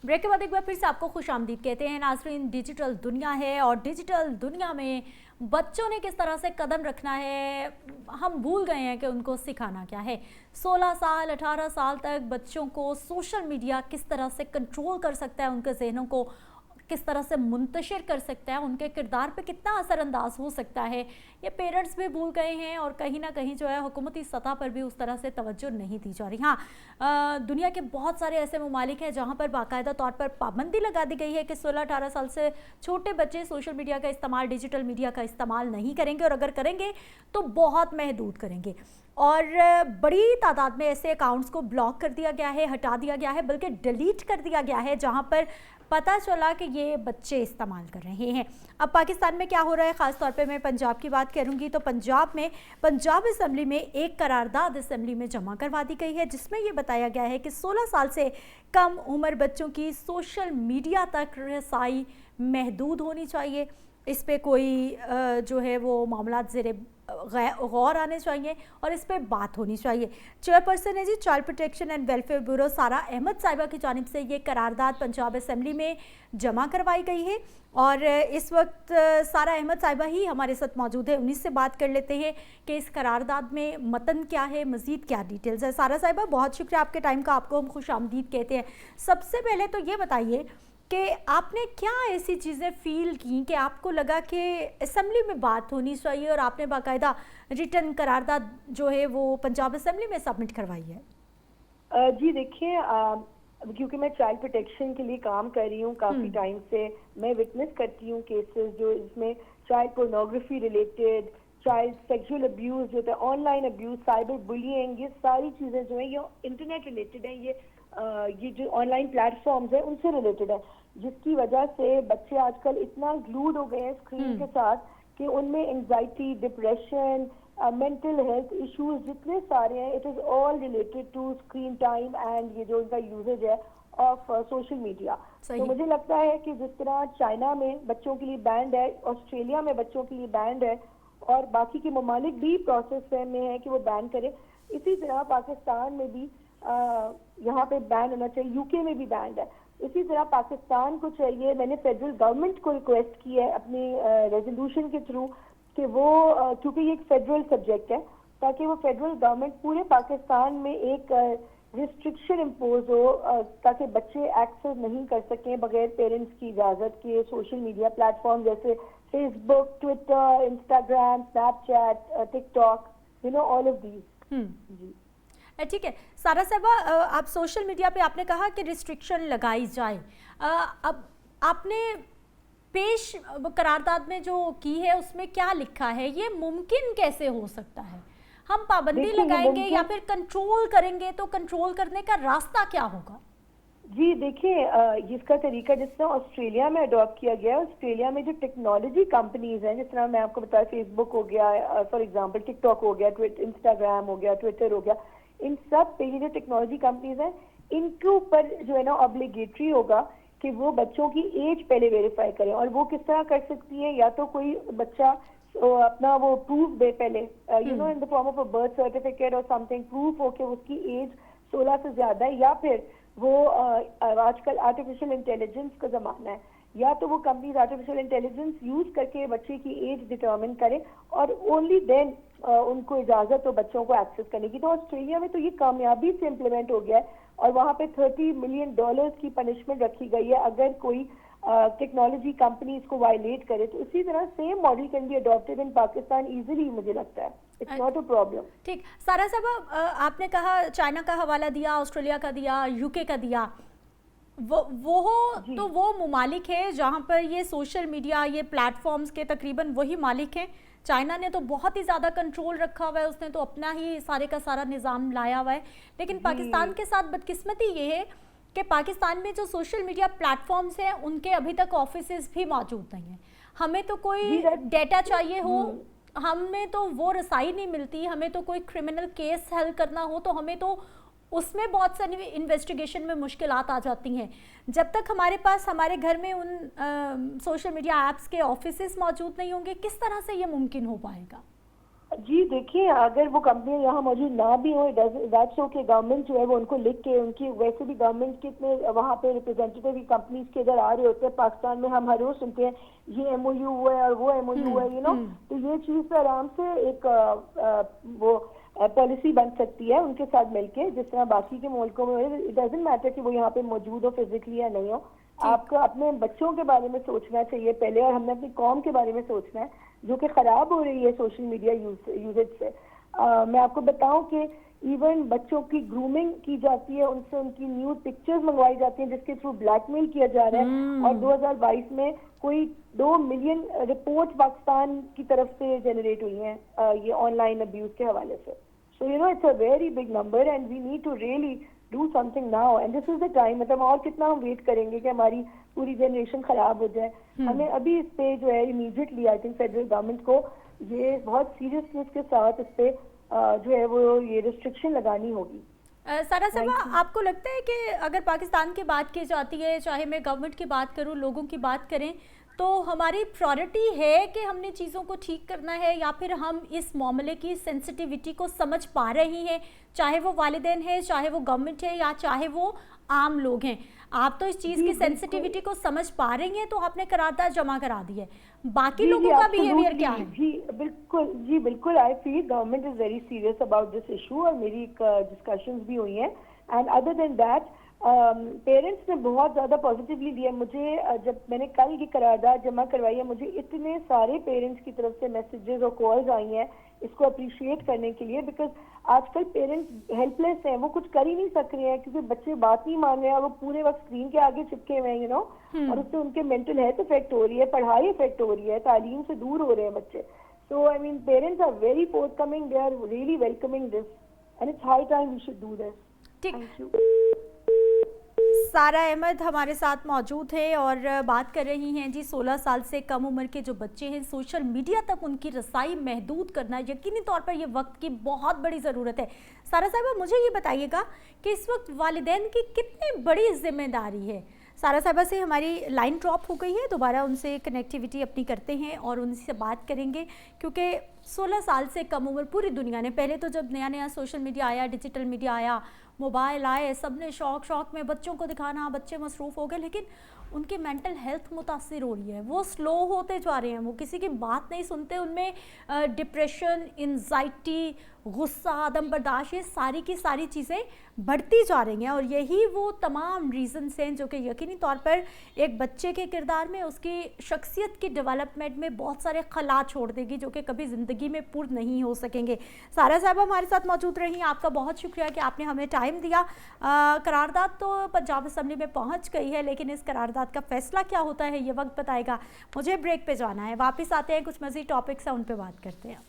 Break के बाद एक बार फिर से आपको खुश आमदीद कहते हैं नाज़रीन। डिजिटल दुनिया है और डिजिटल दुनिया में बच्चों ने किस तरह से कदम रखना है हम भूल गए हैं कि उनको सिखाना क्या है। 16 साल 18 साल तक बच्चों को सोशल मीडिया किस तरह से कंट्रोल कर सकता है, उनके जहनों को किस तरह से मुंतशिर कर सकता है, उनके किरदार पे कितना असरअंदाज हो सकता है, ये पेरेंट्स भी भूल गए हैं और कहीं ना कहीं जो है हुकूमती सतह पर भी उस तरह से तवज्जो नहीं दी जा रही। हाँ, दुनिया के बहुत सारे ऐसे ममालिक हैं जहाँ पर बाकायदा तौर पर पाबंदी लगा दी गई है कि 16-18 साल से छोटे बच्चे सोशल मीडिया का इस्तेमाल, डिजिटल मीडिया का इस्तेमाल नहीं करेंगे और अगर करेंगे तो बहुत महदूद करेंगे। और बड़ी तादाद में ऐसे अकाउंट्स को ब्लॉक कर दिया गया है, हटा दिया गया है, बल्कि डिलीट कर दिया गया है जहाँ पर पता चला कि ये बच्चे इस्तेमाल कर रहे हैं। अब पाकिस्तान में क्या हो रहा है, ख़ास तौर पे मैं पंजाब की बात करूंगी तो पंजाब में पंजाब असम्बली में एक करारदाद असम्बली में जमा करवा दी गई है जिसमें ये बताया गया है कि 16 साल से कम उम्र बच्चों की सोशल मीडिया तक रसाई महदूद होनी चाहिए। इस पर कोई जो है वो मामला ज़ेरे गौर आने चाहिए और इस पर बात होनी चाहिए। चेयरपर्सन है जी child protection and welfare bureau Sara Ahmed साहिबा की जानिब से ये करारदाद पंजाब असम्बली में जमा करवाई गई है और इस वक्त सारा अहमद साहिबा ही हमारे साथ मौजूद है। उन्हीं से बात कर लेते हैं कि इस करारदाद में मतन क्या है, मज़ीद क्या डिटेल्स है। सारा साहिबा, बहुत शुक्रिया आपके टाइम का, आपको हम खुश आमदीद कहते हैं। सबसे पहले तो ये बताइए कि आपने क्या ऐसी चीज़ें फ़ील की कि आपको लगा कि असम्बली में बात होनी चाहिए और आपने बाकायदा रिटर्न करारदाद जो है वो पंजाब असम्बली में सबमिट करवाई है? जी देखिए, क्योंकि मैं चाइल्ड प्रोटेक्शन के लिए काम कर रही हूँ काफ़ी टाइम से, मैं विटनेस करती हूँ केसेस जो इसमें child pornography related, child sexual abuse जो होता है, ऑनलाइन अब्यूज़, साइबर बुलिंग, ये सारी चीज़ें जो है ये इंटरनेट रिलेटेड है। ये जो ऑनलाइन प्लेटफॉर्म्स है उनसे रिलेटेड है, जिसकी वजह से बच्चे आजकल इतना ग्लूड हो गए हैं स्क्रीन के साथ कि उनमें anxiety, depression, mental health issues जितने सारे हैं, it is all related to screen time and ये जो इनका यूजेज है ऑफ सोशल मीडिया। तो मुझे लगता है कि जिस तरह चाइना में बच्चों के लिए बैंड है, ऑस्ट्रेलिया में बच्चों के लिए बैंड है और बाकी के ममालिक भी प्रोसेस में है कि वो बैन करें, इसी तरह पाकिस्तान में भी यहाँ पे बैन होना चाहिए। यूके में भी बैंड है, इसी तरह पाकिस्तान को चाहिए। मैंने फेडरल गवर्नमेंट को रिक्वेस्ट की है अपनी रेजोल्यूशन के थ्रू कि वो क्योंकि ये एक फेडरल सब्जेक्ट है, ताकि वो फेडरल गवर्नमेंट पूरे पाकिस्तान में एक रिस्ट्रिक्शन इम्पोज हो ताकि बच्चे एक्सेस नहीं कर सकें बगैर पेरेंट्स की इजाज़त के सोशल मीडिया प्लेटफॉर्म जैसे Facebook, Twitter, Instagram, Snapchat, TikTok, you know all of these. जी ठीक है सारा साहबा, आप सोशल मीडिया पे आपने कहा कि रिस्ट्रिक्शन लगाई जाए। अब आपने पेश करारदाद में जो की है उसमें क्या लिखा है, ये मुमकिन कैसे हो सकता है? हम पाबंदी लगाएंगे या फिर कंट्रोल करेंगे, तो कंट्रोल करने का रास्ता क्या होगा? जी देखिए, इसका तरीका जिस तरह ऑस्ट्रेलिया में अडॉप्ट किया गया है, ऑस्ट्रेलिया में जो टेक्नोलॉजी कंपनीज हैं, जिस तरह मैं आपको बताया फेसबुक हो गया फॉर एग्जांपल, टिकटॉक हो गया, इंस्टाग्राम हो गया, ट्विटर हो गया, इन सब पे ये जो टेक्नोलॉजी कंपनीज हैं इनके ऊपर जो है ना ऑब्लिगेटरी होगा कि वो बच्चों की एज पहले वेरीफाई करें। और वो किस तरह कर सकती है, या तो कोई बच्चा अपना वो प्रूफ दे पहले, you know in the form of a birth certificate और समथिंग, प्रूफ हो कि उसकी एज 16 से ज्यादा है, या फिर वो आजकल आर्टिफिशियल इंटेलिजेंस का जमाना है, या तो वो कंपनीज आर्टिफिशियल इंटेलिजेंस यूज करके बच्चे की एज डिटरमिन करें और ओनली देन उनको इजाजत हो बच्चों को एक्सेस करने की। तो ऑस्ट्रेलिया में तो ये कामयाबी से इम्प्लीमेंट हो गया है और वहाँ पे $30 मिलियन की पनिशमेंट रखी गई है अगर कोई टेक्नोलॉजी कंपनी इसको वायलेट करे। तो इसी तरह same model can be adopted in Pakistan easily, मुझे लगता है, इट्स नॉट अ प्रॉब्लम। ठीक, सारा साहब आपने कहा चाइना का हवाला दिया, ऑस्ट्रेलिया का दिया, यूके का दिया, तो वो ममालिक है जहाँ पर ये सोशल मीडिया, ये प्लेटफॉर्म्स के तकरीबन वही मालिक हैं। चाइना ने तो बहुत ही ज़्यादा कंट्रोल रखा हुआ है, उसने तो अपना ही सारे का सारा निज़ाम लाया हुआ है। लेकिन पाकिस्तान के साथ बदकिस्मती ये है कि पाकिस्तान में जो सोशल मीडिया प्लेटफॉर्म्स हैं उनके अभी तक ऑफिसेज भी मौजूद नहीं हैं। हमें तो कोई डेटा चाहिए हो, हमें तो वो रसाई नहीं मिलती। हमें तो कोई क्रिमिनल केस हल करना हो तो हमें तो उसमें बहुत सारी इन्वेस्टिगेशन में मुश्किलात आ जाती हैं। जब तक हमारे पास हमारे घर में उन सोशल मीडिया ऐप्स के ऑफिसेस मौजूद नहीं होंगे, किस तरह से ये मुमकिन हो पाएगा? जी देखिए, अगर वो कंपनियां यहाँ मौजूद ना भी हो, दैट्स ओके। गवर्नमेंट जो है वो उनको लिख के, उनकी वैसे भी गवर्नमेंट के इतने वहाँ पे रिप्रेजेंटेटिव कंपनीज के इधर आ रहे होते हैं। पाकिस्तान में हम हर रोज सुनते हैं ये एमओयू हुआ है और वो एमओयू हुआ है, तो ये चीज पे आराम से एक वो पॉलिसी बन सकती है उनके साथ मिलके, जिस तरह बाकी के मुल्कों में। इट डजंट मैटर कि वो यहाँ पे मौजूद हो फिजिकली या नहीं हो। आपको अपने बच्चों के बारे में सोचना चाहिए पहले, और हमने अपनी कौम के बारे में सोचना है जो कि खराब हो रही है सोशल मीडिया यूजेज से। मैं आपको बताऊं कि इवन बच्चों की ग्रूमिंग की जाती है, उनसे उनकी न्यूड पिक्चर्स मंगवाई जाती हैं जिसके थ्रू ब्लैकमेल किया जा रहा है। और 2022 में कोई 2 मिलियन रिपोर्ट पाकिस्तान की तरफ से जनरेट हुई हैं ये ऑनलाइन अब्यूज के हवाले से। So it's a very big number and we need to really do something now and this is the time. मतलब और कितना हम वेट करेंगे कि हमारी पूरी जनरेशन खराब हो जाए। हमें अभी इस पे जो है immediately I think federal government को ये बहुत सीरियसनेस के साथ इस पे जो है वो ये रिस्ट्रिक्शन लगानी होगी। सारा साहबा, आपको लगता है कि अगर पाकिस्तान की बात की जाती है, चाहे मैं गवर्नमेंट की बात करूं, लोगों की बात करें, तो हमारी प्रायोरिटी है कि हमने चीज़ों को ठीक करना है, या फिर हम इस मामले की सेंसिटिविटी को समझ पा रही हैं, चाहे वो वालिदैन हैं, चाहे वो गवर्नमेंट है, या चाहे वो आम लोग हैं? आप तो इस चीज़ की सेंसिटिविटी को समझ पा रही हैं, तो आपने करारदाद जमा करा दी है। बाकी लोगों का बिहेवियर क्या है? जी बिल्कुल I feel government is very serious about this issue, और मेरी डिस्कशंस भी हुई हैं। And other than that parents ने बहुत ज़्यादा पॉजिटिवली लिया। मुझे जब मैंने कल की करारदाद जमा करवाई है, मुझे इतने सारे पेरेंट्स की तरफ से मैसेजेस और कॉल्स आई हैं इसको अप्रिशिएट करने के लिए, बिकॉज आजकल पेरेंट्स हेल्पलेस हैं, वो कुछ कर ही नहीं सक रहे हैं क्योंकि बच्चे बात नहीं मान रहे हैं, वो पूरे वक्त स्क्रीन के आगे चिपके हुए हैं और उससे उनके मेंटल हेल्थ इफेक्ट हो रही है, पढ़ाई इफेक्ट हो रही है, तालीम से दूर हो रहे हैं बच्चे। So I mean parents are very forthcoming, they are really welcoming this and it's high time we should do this. Thank you. Sara Ahmed हमारे साथ मौजूद है और बात कर रही हैं जी 16 साल से कम उम्र के जो बच्चे हैं, सोशल मीडिया तक उनकी रसाई महदूद करना यकीनी तौर पर ये वक्त की बहुत बड़ी ज़रूरत है। सारा साहब, मुझे ये बताइएगा कि इस वक्त वालिदैन की कितनी बड़ी जिम्मेदारी है? सारा साहबा से हमारी लाइन ड्रॉप हो गई है, दोबारा उनसे कनेक्टिविटी अपनी करते हैं और उनसे बात करेंगे, क्योंकि 16 साल से कम उम्र पूरी दुनिया ने, पहले तो जब नया नया सोशल मीडिया आया, डिजिटल मीडिया आया, मोबाइल आए, सबने शौक में बच्चों को दिखाना, बच्चे मसरूफ़ हो गए, लेकिन उनकी मेंटल हेल्थ मुतासिर हो रही है, वो स्लो होते जा रहे हैं, वो किसी की बात नहीं सुनते, उनमें डिप्रेशन, एंजाइटी, गुस्सा, आदम बर्दाश्त, ये सारी की सारी चीज़ें बढ़ती जा रही हैं। और यही वो तमाम रीज़न्स हैं जो कि यकीनी तौर पर एक बच्चे के किरदार में, उसकी शख्सियत की डेवलपमेंट में बहुत सारे खला छोड़ देगी जो कि कभी ज़िंदगी में पूर्ण नहीं हो सकेंगे। सारा साहब हमारे साथ मौजूद रही, आपका बहुत शुक्रिया कि आपने हमें टाइम दिया। करारदाद तो पंजाब असम्बली में पहुँच गई है, लेकिन इस करारदाद का फैसला क्या होता है ये वक्त बताएगा। मुझे ब्रेक पे जाना है, वापस आते हैं, कुछ मज़ीद टॉपिक्स हैं उन पर बात करते हैं।